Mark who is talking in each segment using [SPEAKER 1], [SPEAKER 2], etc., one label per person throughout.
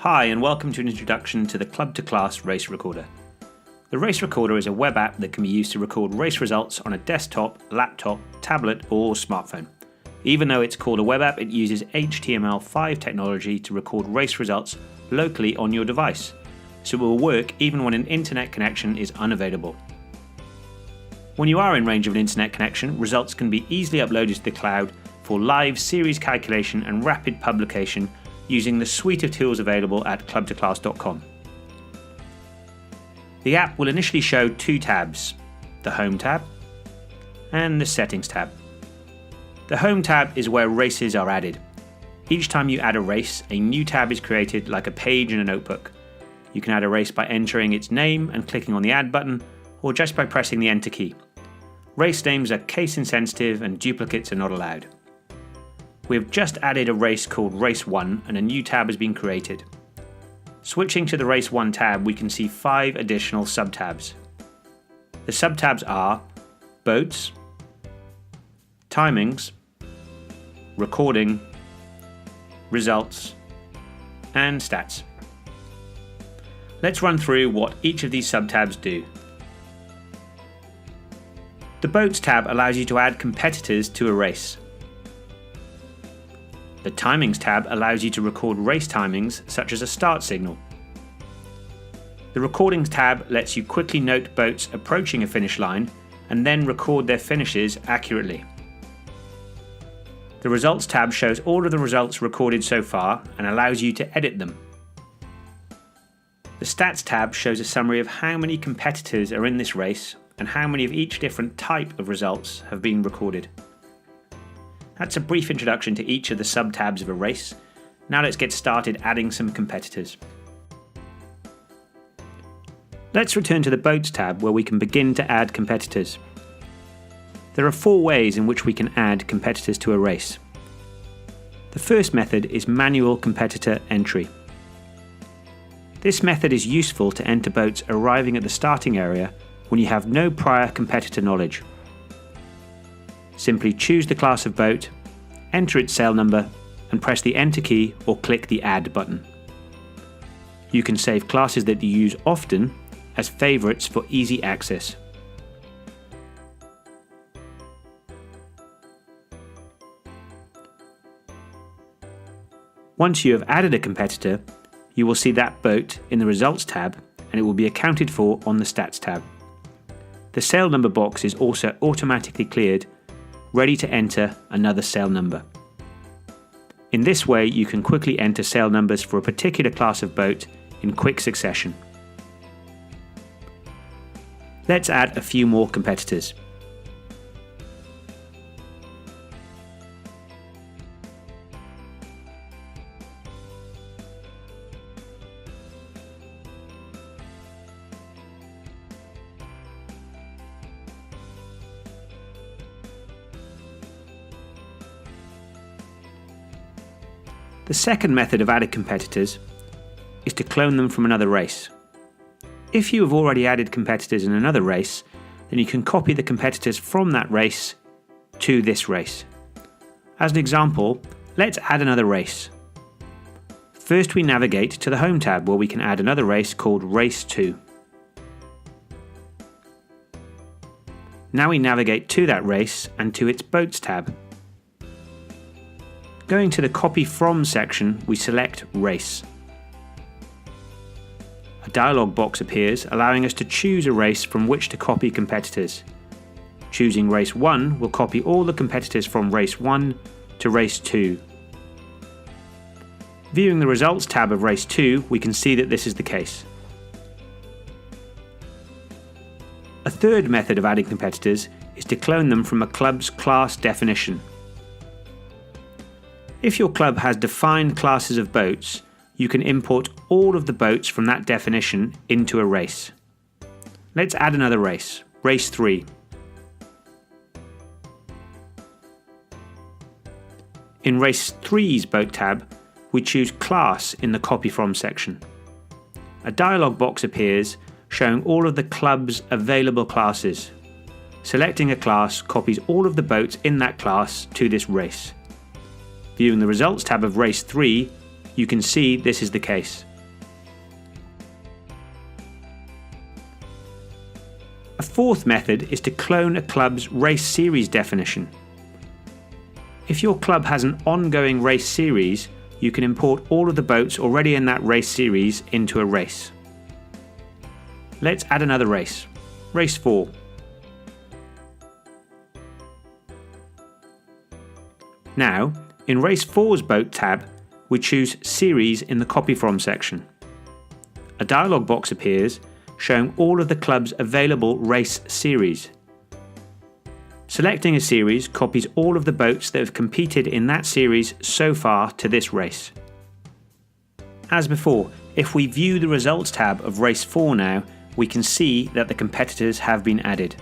[SPEAKER 1] Hi and welcome to an introduction to the Club2Class Race Recorder. The Race Recorder is a web app that can be used to record race results on a desktop, laptop, tablet or smartphone. Even though it's called a web app, it uses HTML5 technology to record race results locally on your device, so it will work even when an internet connection is unavailable. When you are in range of an internet connection, results can be easily uploaded to the cloud for live series calculation and rapid publication using the suite of tools available at club2class.com. The app will initially show two tabs, the Home tab and the Settings tab. The Home tab is where races are added. Each time you add a race, a new tab is created like a page in a notebook. You can add a race by entering its name and clicking on the Add button, or just by pressing the Enter key. Race names are case insensitive and duplicates are not allowed. We have just added a race called Race 1 and a new tab has been created. Switching to the Race 1 tab, we can see 5 additional sub-tabs. The sub-tabs are Boats, Timings, Recording, Results, and Stats. Let's run through what each of these sub-tabs do. The Boats tab allows you to add competitors to a race. The Timings tab allows you to record race timings such as a start signal. The Recordings tab lets you quickly note boats approaching a finish line and then record their finishes accurately. The Results tab shows all of the results recorded so far and allows you to edit them. The Stats tab shows a summary of how many competitors are in this race and how many of each different type of results have been recorded. That's a brief introduction to each of the sub-tabs of a race. Now let's get started adding some competitors. Let's return to the Boats tab where we can begin to add competitors. There are 4 ways in which we can add competitors to a race. The first method is manual competitor entry. This method is useful to enter boats arriving at the starting area when you have no prior competitor knowledge. Simply choose the class of boat, enter its sail number, and press the Enter key or click the Add button. You can save classes that you use often as favorites for easy access. Once you have added a competitor, you will see that boat in the Results tab and it will be accounted for on the Stats tab. The sail number box is also automatically cleared, ready to enter another sail number. In this way, you can quickly enter sail numbers for a particular class of boat in quick succession. Let's add a few more competitors. The second method of adding competitors is to clone them from another race. If you have already added competitors in another race, then you can copy the competitors from that race to this race. As an example, let's add another race. First we navigate to the Home tab where we can add another race called Race 2. Now we navigate to that race and to its Boats tab. Going to the Copy From section, we select Race. A dialog box appears allowing us to choose a race from which to copy competitors. Choosing Race 1 will copy all the competitors from Race 1 to Race 2. Viewing the Results tab of Race 2, we can see that this is the case. A third method of adding competitors is to clone them from a club's class definition. If your club has defined classes of boats, you can import all of the boats from that definition into a race. Let's add another race, Race 3. In Race 3's Boat tab, we choose Class in the Copy From section. A dialog box appears showing all of the club's available classes. Selecting a class copies all of the boats in that class to this race. Viewing the Results tab of Race 3, you can see this is the case. fourth method is to clone a club's race series definition. If your club has an ongoing race series, you can import all of the boats already in that race series into a race. Let's add another race, race 4. Now, in race 4's boat tab, we choose Series in the Copy From section. A dialog box appears showing all of the club's available race series. Selecting a series copies all of the boats that have competed in that series so far to this race. As before, if we view the Results tab of race 4 now, we can see that the competitors have been added.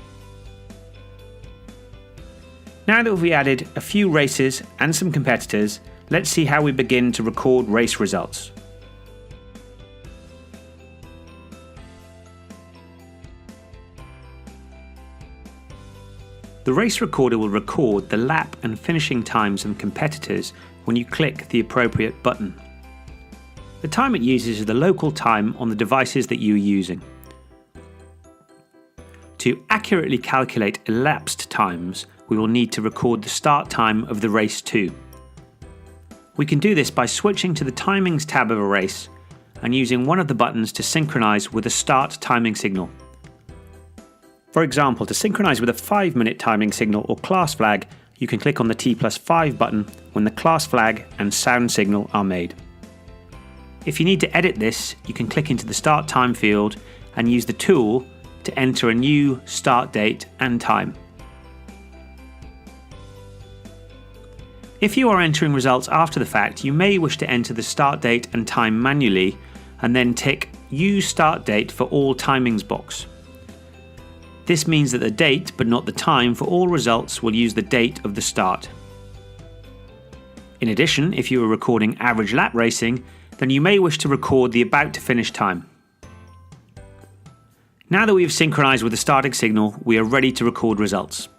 [SPEAKER 1] Now that we've added a few races and some competitors, let's see how we begin to record race results. The race recorder will record the lap and finishing times of competitors when you click the appropriate button. The time it uses is the local time on the devices that you are using. To accurately calculate elapsed times, we will need to record the start time of the race too. We can do this by switching to the Timings tab of a race and using one of the buttons to synchronize with a start timing signal. For example, to synchronize with a 5-minute timing signal or class flag, you can click on the T+5 button when the class flag and sound signal are made. If you need to edit this, you can click into the Start Time field and use the tool to enter a new start date and time. If you are entering results after the fact, you may wish to enter the start date and time manually and then tick Use Start Date for all timings box. This means that the date, but not the time, for all results will use the date of the start. In addition, if you are recording average lap racing, then you may wish to record the about to finish time. Now that we have synchronized with the starting signal, we are ready to record results.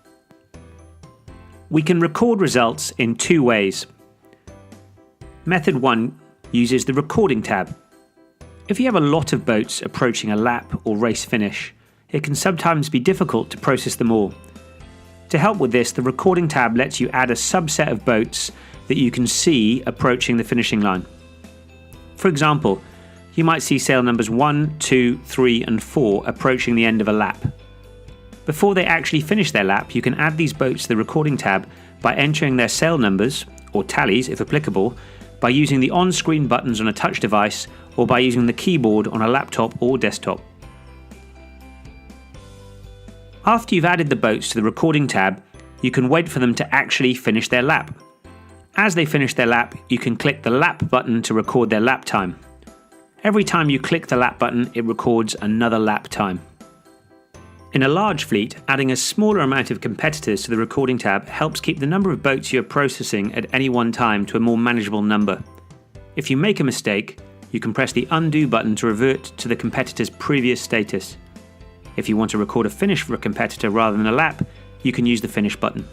[SPEAKER 1] We can record results in two ways. Method 1 uses the Recording tab. If you have a lot of boats approaching a lap or race finish, it can sometimes be difficult to process them all. To help with this, the Recording tab lets you add a subset of boats that you can see approaching the finishing line. For example, you might see sail numbers 1, 2, 3 and 4 approaching the end of a lap. Before they actually finish their lap, you can add these boats to the Recording tab by entering their sail numbers, or tallies if applicable, by using the on-screen buttons on a touch device or by using the keyboard on a laptop or desktop. After you've added the boats to the Recording tab, you can wait for them to actually finish their lap. As they finish their lap, you can click the lap button to record their lap time. Every time you click the lap button, it records another lap time. In a large fleet, adding a smaller amount of competitors to the Recording tab helps keep the number of boats you are processing at any one time to a more manageable number. If you make a mistake, you can press the undo button to revert to the competitor's previous status. If you want to record a finish for a competitor rather than a lap, you can use the Finish button.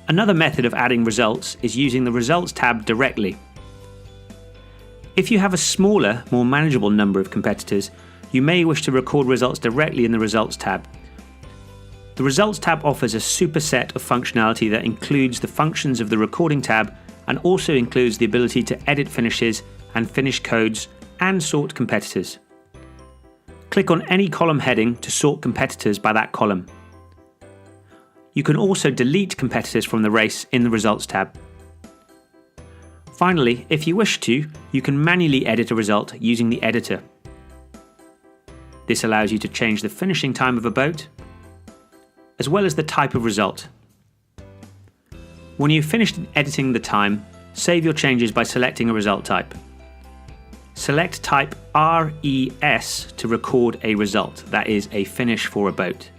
[SPEAKER 1] Another method of adding results is using the Results tab directly. If you have a smaller, more manageable number of competitors, you may wish to record results directly in the Results tab. The Results tab offers a superset of functionality that includes the functions of the Recording tab and also includes the ability to edit finishes and finish codes and sort competitors. Click on any column heading to sort competitors by that column. You can also delete competitors from the race in the Results tab. Finally, if you wish to, you can manually edit a result using the editor. This allows you to change the finishing time of a boat, as well as the type of result. When you've finished editing the time, save your changes by selecting a result type. Select type RES to record a result, that is, a finish for a boat.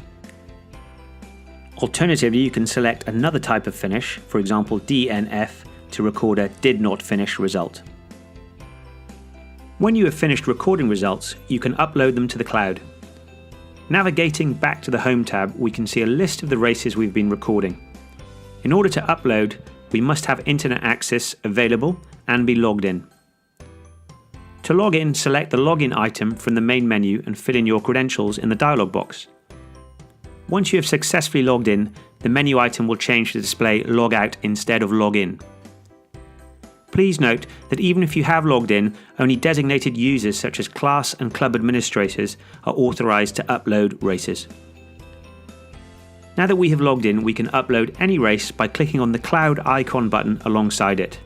[SPEAKER 1] Alternatively, you can select another type of finish, for example DNF, to record a did not finish result. When you have finished recording results, you can upload them to the cloud. Navigating back to the Home tab, we can see a list of the races we've been recording. In order to upload, we must have internet access available and be logged in. To log in, select the login item from the main menu and fill in your credentials in the dialog box. Once you have successfully logged in, the menu item will change to display Log Out instead of Log In. Please note that even if you have logged in, only designated users such as class and club administrators are authorized to upload races. Now that we have logged in, we can upload any race by clicking on the cloud icon button alongside it.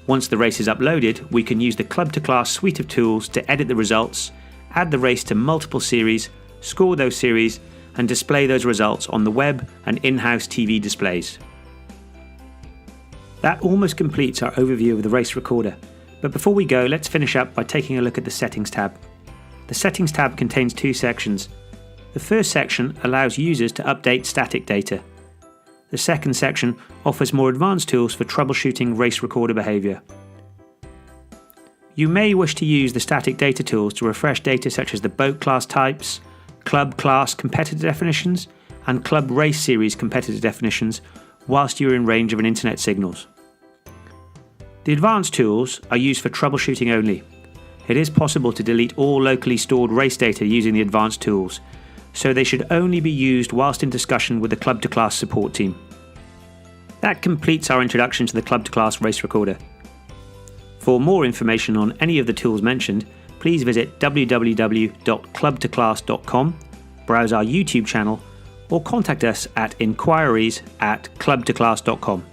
[SPEAKER 1] Once the race is uploaded, we can use the Club2Class suite of tools to edit the results, add the race to multiple series, score those series, and display those results on the web and in-house TV displays. That almost completes our overview of the race recorder, but before we go, let's finish up by taking a look at the Settings tab. The Settings tab contains two sections. The first section allows users to update static data. The second section offers more advanced tools for troubleshooting race recorder behavior. You may wish to use the static data tools to refresh data such as the boat class types, club class competitor definitions, and club race series competitor definitions whilst you're in range of an internet signals. The advanced tools are used for troubleshooting only. It is possible to delete all locally stored race data using the advanced tools, so they should only be used whilst in discussion with the Club2Class support team. That completes our introduction to the Club2Class Race Recorder. For more information on any of the tools mentioned, please visit www.club2class.com, browse our YouTube channel, or contact us at inquiries@club2class.com.